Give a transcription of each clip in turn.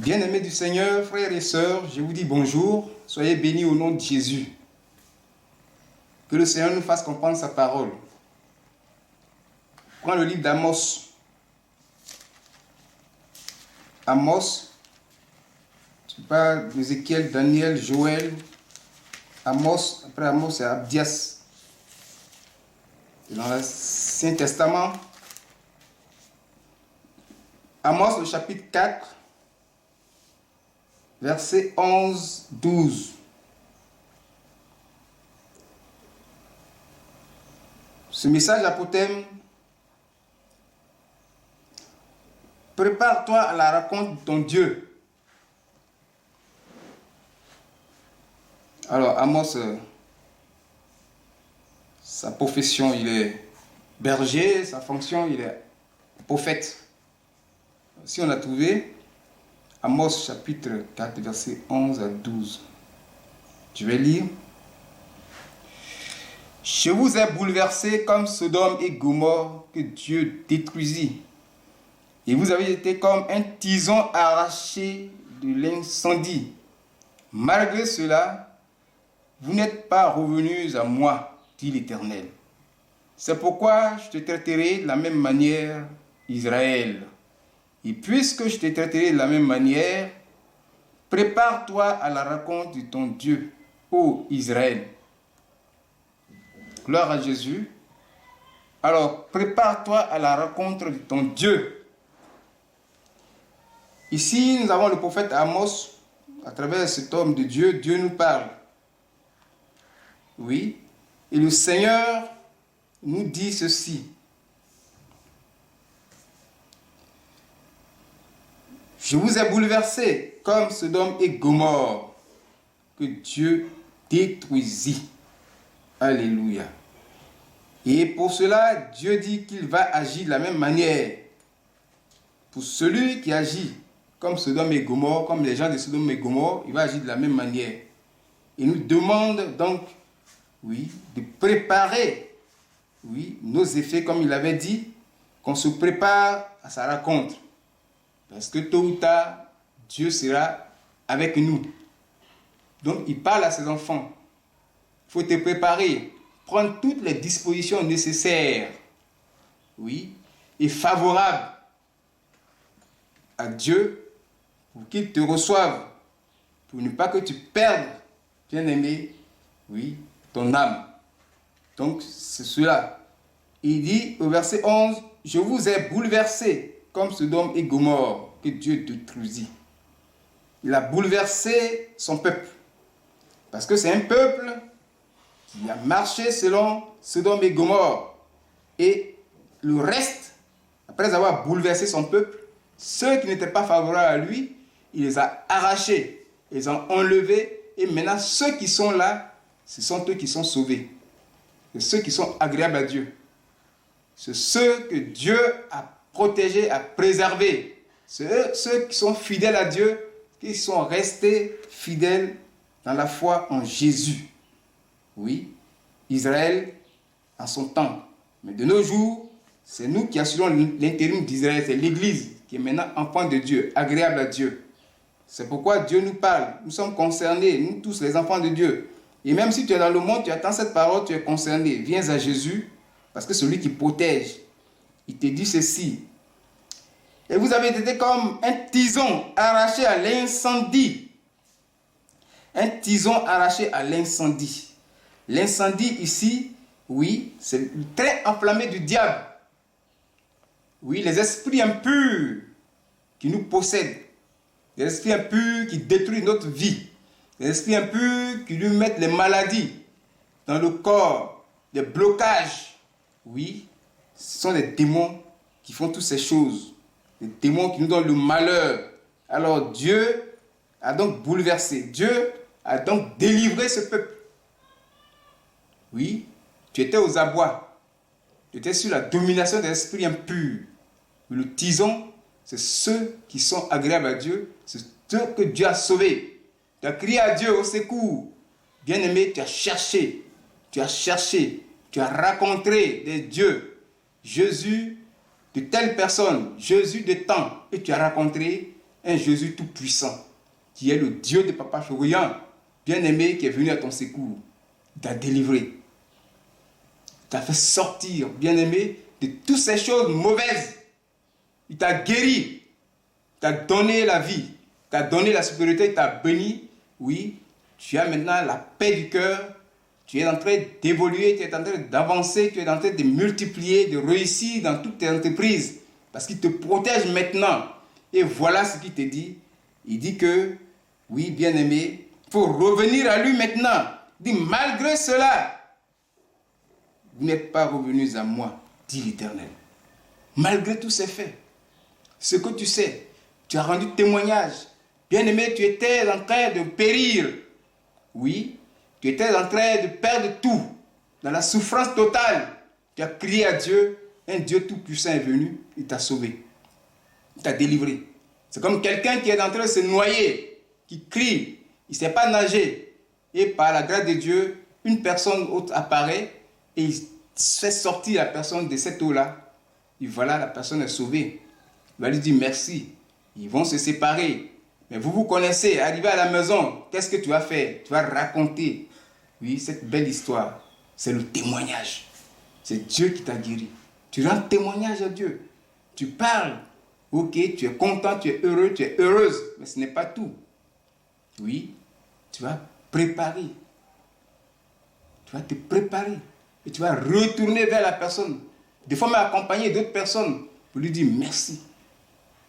Bien-aimés du Seigneur, frères et sœurs, je vous dis bonjour. Soyez bénis au nom de Jésus. Que le Seigneur nous fasse comprendre sa parole. Prends le livre d'Amos. Amos, tu parles d'Ézéchiel, Daniel, Joël. Amos, après Amos, c'est Abdias. Et dans l'Ancien Testament, Amos, le chapitre 4, versets 11-12. Ce message a pour thème: prépare-toi à la rencontre de ton Dieu. Alors, Amos, sa profession, il est berger, sa fonction, il est prophète. Si on a trouvé Amos chapitre 4, versets 11 à 12. Je vais lire. Je vous ai bouleversé comme Sodome et Gomorrhe que Dieu détruisit. Et vous avez été comme un tison arraché de l'incendie. Malgré cela, vous n'êtes pas revenus à moi, dit l'Éternel. C'est pourquoi je te traiterai de la même manière, Israël. Et puisque je te traiterai de la même manière, prépare-toi à la rencontre de ton Dieu, ô Israël. Gloire à Jésus. Alors, prépare-toi à la rencontre de ton Dieu. Ici, nous avons le prophète Amos. À travers cet homme de Dieu, Dieu nous parle. Oui. Et le Seigneur nous dit ceci. Je vous ai bouleversé comme Sodome et Gomorrhe que Dieu détruisit. Alléluia. Et pour cela, Dieu dit qu'il va agir de la même manière. Pour celui qui agit comme Sodome et Gomorrhe, comme les gens de Sodome et Gomorrhe, il va agir de la même manière. Il nous demande donc, oui, de préparer, oui, nos effets, comme il avait dit, qu'on se prépare à sa rencontre. Parce que tôt ou tard, Dieu sera avec nous. Donc, il parle à ses enfants. Il faut te préparer, prendre toutes les dispositions nécessaires, oui, et favorables à Dieu pour qu'il te reçoive, pour ne pas que tu perdes, bien-aimé, oui, ton âme. Donc, c'est cela. Il dit au verset 11, « Je vous ai bouleversé comme Sodome et Gomorrhe que Dieu détruisit. » Il a bouleversé son peuple. Parce que c'est un peuple qui a marché selon Sodome et Gomorrhe. Et le reste, après avoir bouleversé son peuple, ceux qui n'étaient pas favorables à lui, il les a arrachés, ils les ont enlevés. Et maintenant, ceux qui sont là, ce sont eux qui sont sauvés. C'est ceux qui sont agréables à Dieu. C'est ceux que Dieu a protégés, a préservés. C'est ceux qui sont fidèles à Dieu, qui sont restés fidèles dans la foi en Jésus. Oui, Israël en son temps. Mais de nos jours, c'est nous qui assurons l'intérim d'Israël. C'est l'Église qui est maintenant enfant de Dieu, agréable à Dieu. C'est pourquoi Dieu nous parle. Nous sommes concernés, nous tous les enfants de Dieu. Et même si tu es dans le monde, tu attends cette parole, tu es concerné. Viens à Jésus, parce que celui qui protège, il te dit ceci. Et vous avez été comme un tison arraché à l'incendie. Un tison arraché à l'incendie. L'incendie ici, oui, c'est le trait enflammé du diable. Oui, les esprits impurs qui nous possèdent. Les esprits impurs qui détruisent notre vie. Les esprits impurs qui lui mettent les maladies dans le corps, des blocages. Oui, ce sont les démons qui font toutes ces choses. Les démons qui nous donnent le malheur. Alors Dieu a donc bouleversé. Dieu a donc délivré ce peuple. Oui, tu étais aux abois. Tu étais sous la domination des esprits impurs. Le tison, c'est ceux qui sont agréables à Dieu. C'est ceux que Dieu a sauvés. Tu as crié à Dieu au secours. Bien-aimé, tu as cherché. Tu as cherché. Tu as rencontré des dieux. Jésus de telle personne, Jésus de temps, et tu as rencontré un Jésus tout-puissant, qui est le Dieu de Papa Chorian, bien-aimé, qui est venu à ton secours. Il t'a délivré. Il t'a fait sortir, bien-aimé, de toutes ces choses mauvaises. Il t'a guéri. Il t'a donné la vie. Il t'a donné la sécurité. Il t'a béni. Oui, tu as maintenant la paix du cœur. Tu es en train d'évoluer, tu es en train d'avancer, tu es en train de multiplier, de réussir dans toutes tes entreprises. Parce qu'il te protège maintenant. Et voilà ce qu'il te dit. Il dit que, oui, bien-aimé, il faut revenir à lui maintenant. Il dit, malgré cela, vous n'êtes pas revenus à moi, dit l'Éternel. Malgré tous ces faits, ce que tu sais, tu as rendu témoignage. Bien-aimé, tu étais en train de périr. Oui, tu étais en train de perdre tout, dans la souffrance totale. Tu as crié à Dieu, un Dieu tout-puissant est venu, il t'a sauvé. Il t'a délivré. C'est comme quelqu'un qui est en train de se noyer, qui crie, il ne sait pas nager. Et par la grâce de Dieu, une personne autre apparaît et il fait sortir la personne de cette eau-là. Et voilà, la personne est sauvée. Il va lui dire merci. Ils vont se séparer. Mais vous vous connaissez, arrivé à la maison, qu'est-ce que tu vas faire? Tu vas raconter, oui, cette belle histoire. C'est le témoignage. C'est Dieu qui t'a guéri. Tu rends témoignage à Dieu. Tu parles. Ok, tu es content, tu es heureux, tu es heureuse. Mais ce n'est pas tout. Oui, tu vas préparer. Tu vas te préparer. Et tu vas retourner vers la personne. Des fois, même accompagner d'autres personnes pour lui dire merci.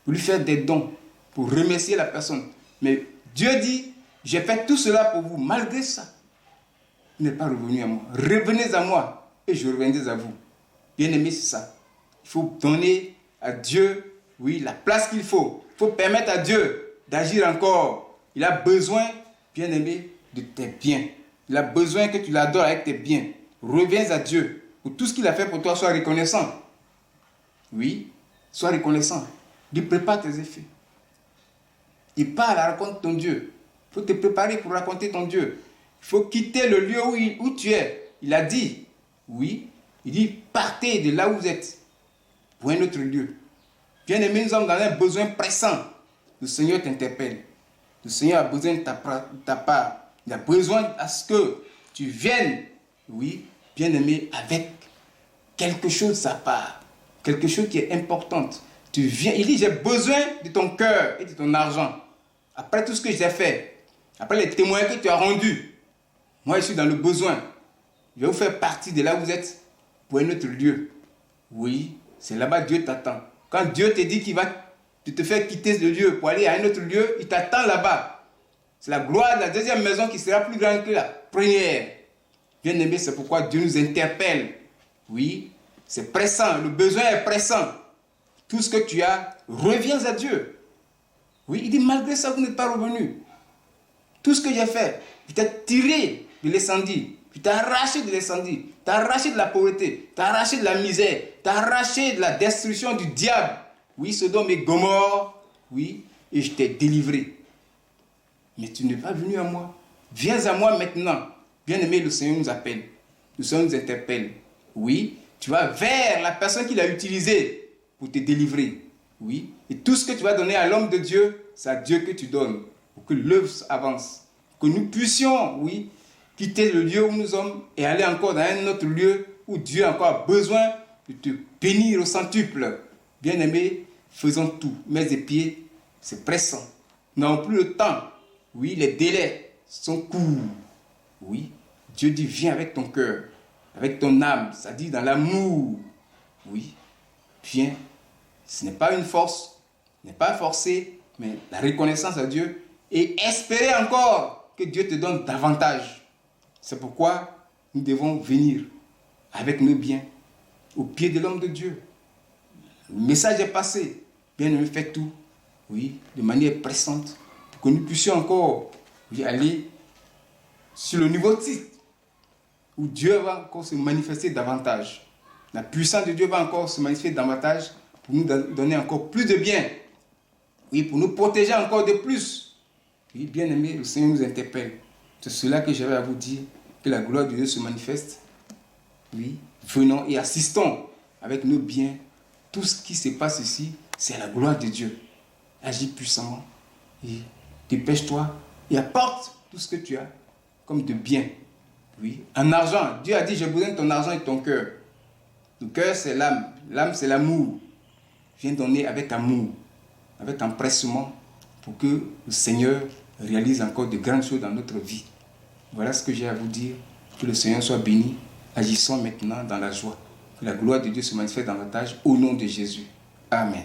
Pour lui faire des dons. Pour remercier la personne. Mais Dieu dit, j'ai fait tout cela pour vous. Malgré ça, vous n'êtes pas revenu à moi. Revenez à moi et je reviendrai à vous. Bien-aimé, c'est ça. Il faut donner à Dieu, oui, la place qu'il faut. Il faut permettre à Dieu d'agir encore. Il a besoin, bien-aimé, de tes biens. Il a besoin que tu l'adores avec tes biens. Reviens à Dieu. Pour tout ce qu'il a fait pour toi, sois reconnaissant. Oui, sois reconnaissant. Dis, prépare tes effets. Et parle, raconte ton Dieu. Il faut te préparer pour raconter ton Dieu. Il faut quitter le lieu où tu es. Il a dit, oui, il dit, partez de là où vous êtes pour un autre lieu. Bien-aimé, nous sommes dans un besoin pressant. Le Seigneur t'interpelle. Le Seigneur a besoin de ta part. Il a besoin à ce que tu viennes, oui, bien-aimé, avec quelque chose de sa part. Quelque chose qui est important. Tu viens, il dit, j'ai besoin de ton cœur et de ton argent. Après tout ce que j'ai fait, après les témoins que tu as rendus, moi je suis dans le besoin. Je vais vous faire partie de là où vous êtes pour un autre lieu. Oui, c'est là-bas Dieu t'attend. Quand Dieu te dit qu'il va te faire quitter le lieu pour aller à un autre lieu, il t'attend là-bas. C'est la gloire de la deuxième maison qui sera plus grande que la première. Bien-aimé, c'est pourquoi Dieu nous interpelle. Oui, c'est pressant, le besoin est pressant. Tout ce que tu as, reviens à Dieu. Oui, il dit, malgré ça, vous n'êtes pas revenu. Tout ce que j'ai fait, je t'ai tiré de l'incendie, je t'ai arraché de l'incendie, je t'ai arraché de la pauvreté, je t'ai arraché de la misère, je t'ai arraché de la destruction du diable. Oui, Sodome et Gomorrhe, oui, et je t'ai délivré. Mais tu n'es pas venu à moi. Viens à moi maintenant. Bien-aimé, le Seigneur nous appelle. Le Seigneur nous interpelle. Oui, tu vas vers la personne qu'il a utilisée pour te délivrer. Oui, et tout ce que tu vas donner à l'homme de Dieu, c'est à Dieu que tu donnes. Pour que l'œuvre avance. Que nous puissions, oui, quitter le lieu où nous sommes et aller encore dans un autre lieu où Dieu a encore besoin de te bénir au centuple. Bien-aimé, faisons tout. Mains et pieds, c'est pressant. Nous n'avons plus le temps. Oui, les délais sont courts. Oui, Dieu dit, viens avec ton cœur, avec ton âme, c'est-à-dire dans l'amour. Oui, viens. Ce n'est pas une force, ce n'est pas forcé, mais la reconnaissance à Dieu et espérer encore que Dieu te donne davantage. C'est pourquoi nous devons venir avec nos biens au pied de l'homme de Dieu. Le message est passé. Bien-aimé, faites tout, oui, de manière pressante, pour que nous puissions encore aller sur le niveau titre où Dieu va encore se manifester davantage. La puissance de Dieu va encore se manifester davantage pour nous donner encore plus de biens. Oui, pour nous protéger encore de plus. Oui, bien-aimé, le Seigneur nous interpelle. C'est cela que j'avais à vous dire, que la gloire de Dieu se manifeste. Oui, venons et assistons avec nos biens. Tout ce qui se passe ici, c'est la gloire de Dieu. agis puissamment. Et dépêche-toi et apporte tout ce que tu as comme de bien. Oui, en argent. Dieu a dit, j'ai besoin de ton argent et ton cœur. Le cœur, c'est l'âme. L'âme, c'est l'amour. Viens donner avec amour, avec empressement, pour que le Seigneur réalise encore de grandes choses dans notre vie. Voilà ce que j'ai à vous dire. Que le Seigneur soit béni. Agissons maintenant dans la joie. Que la gloire de Dieu se manifeste davantage au nom de Jésus. Amen.